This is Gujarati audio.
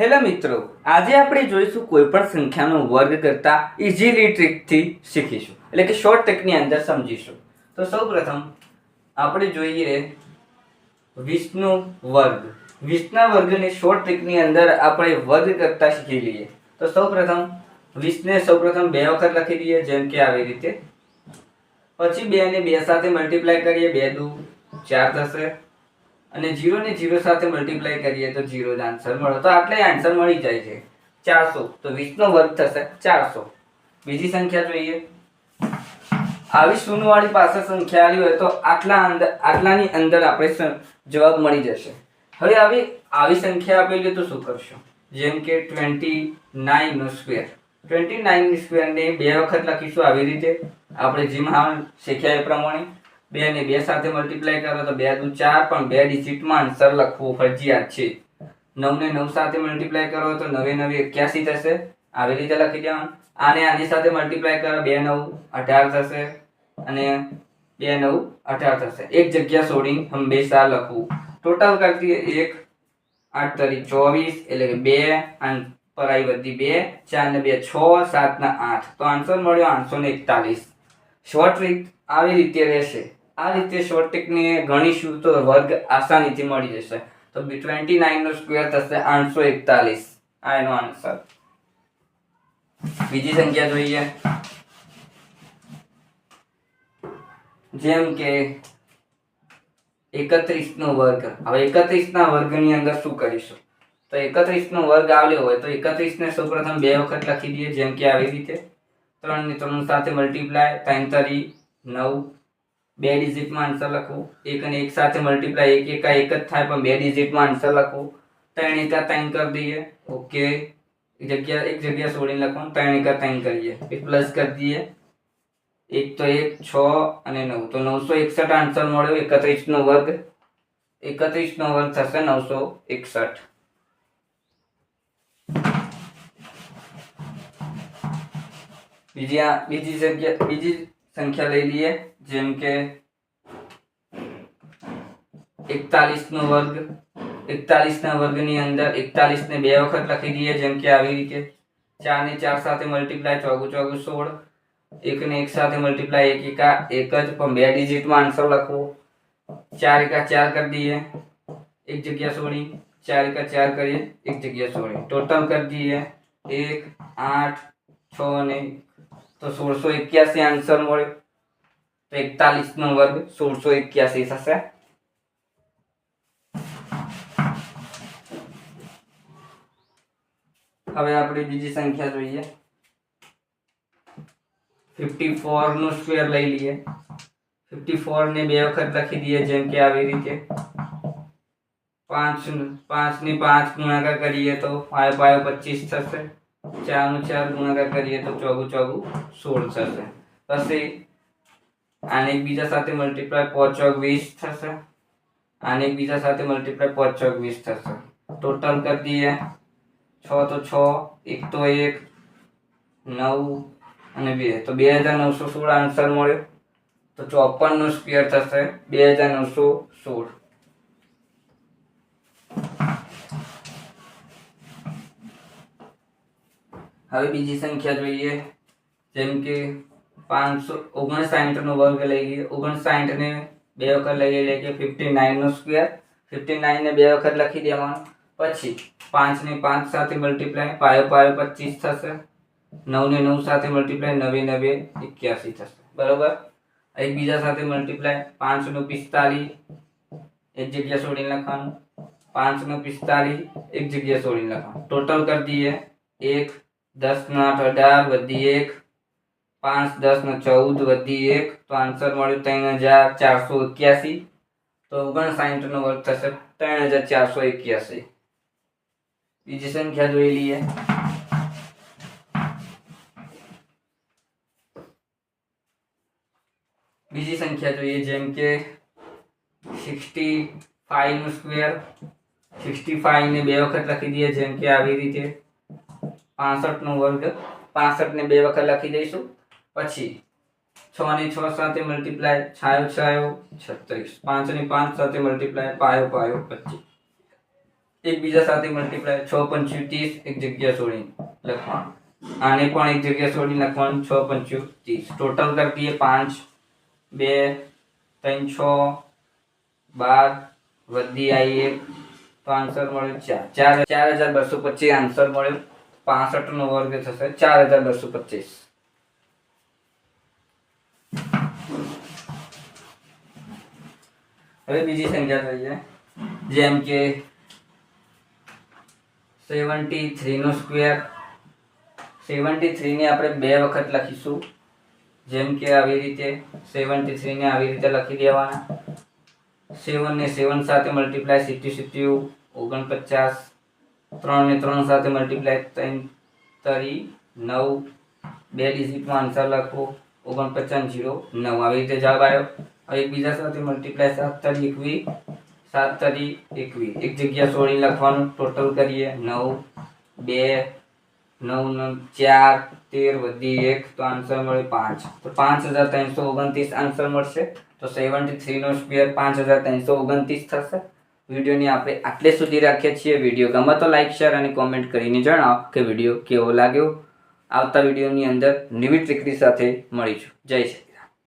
હેલો મિત્રો, આજે આપણે જોઈશું કોઈપણ સંખ્યાનો વર્ગ કરતા ઇઝીલી ટ્રીકથી શીખીશું, એટલે કે શોર્ટ ટ્રીકની અંદર સમજીશું. તો સૌપ્રથમ આપણે જોઈએ 20નો વર્ગ. 20ના વર્ગની શોર્ટ ટ્રીકની અંદર આપણે વર્ગ કરતા શીખી લઈએ. તો સૌપ્રથમ 20ને સૌપ્રથમ બે વખત લખી દઈએ, જેમ કે આવી રીતે. પછી 2 ને 2 સાથે મલ્ટીપ્લાય કરીએ, 2 દુ 4 થશે. અને 0 ને 0 સાથે મલ્ટીપ્લાય કરીએ તો 0 જ આન્સર મળે. તો આટલે આન્સર મળી જાય છે 400. તો 20નો વર્ગ થશે 400. બીજી સંખ્યા જોઈએ. આવી શૂન્યવાળી પાસે સંખ્યા આવી હોય તો આટલાની અંદર આપણે જવાબ મળી જશે. હવે આવી સંખ્યા આપેલી તો શું કરશો? જેમ કે 29 નો સ્ક્વેર. 29 સ્ક્વેરને બે વખત લખીશું આવી રીતે. આપણે જેમ હાલ શીખ્યા એ પ્રમાણે 2 ને 2 સાથે મલ્ટીપ્લાય કરો તો 2 દુ 4, પણ 2 ડિજિટમાં આન્સર લખવું ફરજિયાત છે. 9 ને 9 સાથે મલ્ટીપ્લાય કરો તો 9 9 81 થશે. આવી રીતે લખી દેવાનું. આને આની સાથે મલ્ટીપ્લાય કરો 2 9 18 થશે અને 2 9 18 થશે. એક જગ્યા છોડીને હંમેશા લખવું. ટોટલ કરતી 1 8 તરી 24, એટલે કે 2 અને પરાઈ વધી 2, 4 ને 2 6, 7 ને 8. તો આન્સર મળ્યો 841. શોર્ટ ટ્રીક આવી રીતે રહેશે. આ રીતે શોર્ટ ટ્રીકને ગણીશું તો વર્ગ આસાનીથી મળી જશે. તો 29 નો સ્ક્વેર થશે 841. આ એનો આન્સર. બીજી સંખ્યા જોઈએ. જેમ કે 31 નો વર્ગ. હવે 31 ના વર્ગની અંદર શું કરીશું? તો 31 નો વર્ગ આવ્યો હોય તો 31 ને સૌપ્રથમ બે વખત લખી દઈએ, જેમ કે આવી રીતે. 3 ને 3 સાથે મલ્ટીપ્લાય 3 તરી 9, બે ડિજિટમાં આન્સર લખવું. 1 અને 1 સાથે મલ્ટીપ્લાય 1 એકા 1 જ થાય, પણ બે ડિજિટમાં આન્સર લખવું. 3 એકા 3 કરી દઈએ. ઓકે, એક જગ્યા છોડીને લખવાનું. 3 એકા 3 કરીએ, એક પ્લસ કરી દઈએ. 1 તો 1, 6 અને 9, તો 961 આન્સર મળ્યો. 31 નો વર્ગ. 31 નો વર્ગ થશે 961. બીજી સંખ્યા લઈ લઈએ. જેમ કે 41 નો વર્ગ. 41 ના વર્ગની અંદર 41 ને બે વખત લખી દઈએ, જેમ કે આવી રીતે. 4 ને 4 સાથે મલ્ટીપ્લાય 4 4 16. 1 ને 1 સાથે મલ્ટીપ્લાય 1 એકા 1 જ, પણ બે ડિજિટમાં આન્સર લખવો. 4 એકા 4 કરી દઈએ, એક જગ્યા છોડી. 4 એકા 4 કરીએ, એક જગ્યા છોડી. ટોટલ કરી દઈએ 1 8 6 ને તો 1681 આન્સર મળ્યો. તો 41 નો વર્ગ 1681 થશે. હવે આપણે બીજી સંખ્યા જોઈએ. 54 નો સ્ક્વેર લઈ લઈએ. 54 ને બે વખત લખી દઈએ, જેમ કે આવી રીતે. 5 ને 5 ગુણાકાર કરીએ તો 5 5 25 થશે. 4 નો 4 ગુણાકાર કરીએ તો 4 4 16 થશે. પછી આને એકબીજા સાથે મલ્ટીપ્લાય 5 4 20 થશે. આને એકબીજા સાથે મલ્ટીપ્લાય 5 4 20 થશે. ટોટલ કરી દઈએ 6 તો 6, 1 તો 1, 9 અને 2, તો 2916 આન્સર મળ્યો. તો 54 નો સ્ક્વેર થશે 2916. હવે બીજી સંખ્યા જોઈએ. જેમ કે 559 નો વર્ગ લઈ લઈએ. 59 ને બે વખત લઈ લઈએ કે 59 નો સ્ક્વેર. 59 ને બે વખત લખી દેવાનું. પછી 5 ને 5 સાથે મલ્ટીપ્લાય 5 5 25 થશે. 9 ને 9 સાથે મલ્ટીપ્લાય 9 9 81 થશે. બરોબર. એકબીજા સાથે મલ્ટીપ્લાય 5 નો 45, એક જગ્યા છોડીને લખવાનું. 5 નો 45, એક જગ્યા છોડીને લખવાનું. ટોટલ કરી દઈએ 1 10 ના 18 વધી 1, 5 10 ના 14 વધી 1, તો આન્સર મળ્યો 3481. તો 59 નો વર્ગ થશે 3481. બીજી સંખ્યા જોઈ લઈએ. બીજી સંખ્યા જોઈએ. જેમ કે 65 નો સ્ક્વેર. 65 ને બે વખત લખી દઈએ, જેમ કે આવી રીતે. 65 નો વર્ગ. 65 ને બે વખત લખી દઈશું. પછી 6 ને 6 સાથે મલ્ટીપ્લાય 6 6 36. 5 ને 5 સાથે મલ્ટીપ્લાય 5 5 25. એકબીજા સાથે મલ્ટીપ્લાય 6 પંચું 30 એક જગ્યા છોડીને લખવાનું. આને પણ એક જગ્યા છોડીને લખવાનું 6 પંચું 30. ટોટલ કરી દઈએ 5 2 3 6 12 વધી આવી 1 તો આન્સર મળ્યો 4. 4225 આન્સર મળ્યો. 65 નો વર્ગ થશે 4225. હવે બીજી સંખ્યા જોઈએ, જેમ કે 73 નો સ્ક્વેર. 73 ને આપણે બે વખત લખીશું, જેમ કે આવી રીતે 73 ને આવી રીતે લખી દેવાના. 7 ને 7 સાથે મલ્ટીપ્લાય 70 49. 3 ને 3 સાથે મલ્ટીપ્લાય 3 3 9. બે ડિજિટમાં આન્સર લખો 49 0 9. આવી રીતે જવાબ આવ્યો. હવે એકબીજા સાથે મલ્ટીપ્લાય 7 3 21 7 3 21 એક જગ્યા છોડી લખવાનું. ટોટલ કરીએ 9 2 9 4 13 વધી 1 તો આન્સર મળે 5. તો 5329 આન્સર મળશે. તો 73 નો સ્ક્વેર 5329 થશે. વિડીયોની આપણે આટલે સુધી રાખીએ છીએ. વિડીયો ગમે તો લાઈક શેર અને કોમેન્ટ કરીને જણાવો કે વિડીયો કેવો લાગ્યો. આવતા વિડીયોની અંદર નવી ટ્રીકની સાથે મળીશું. જય શ્રી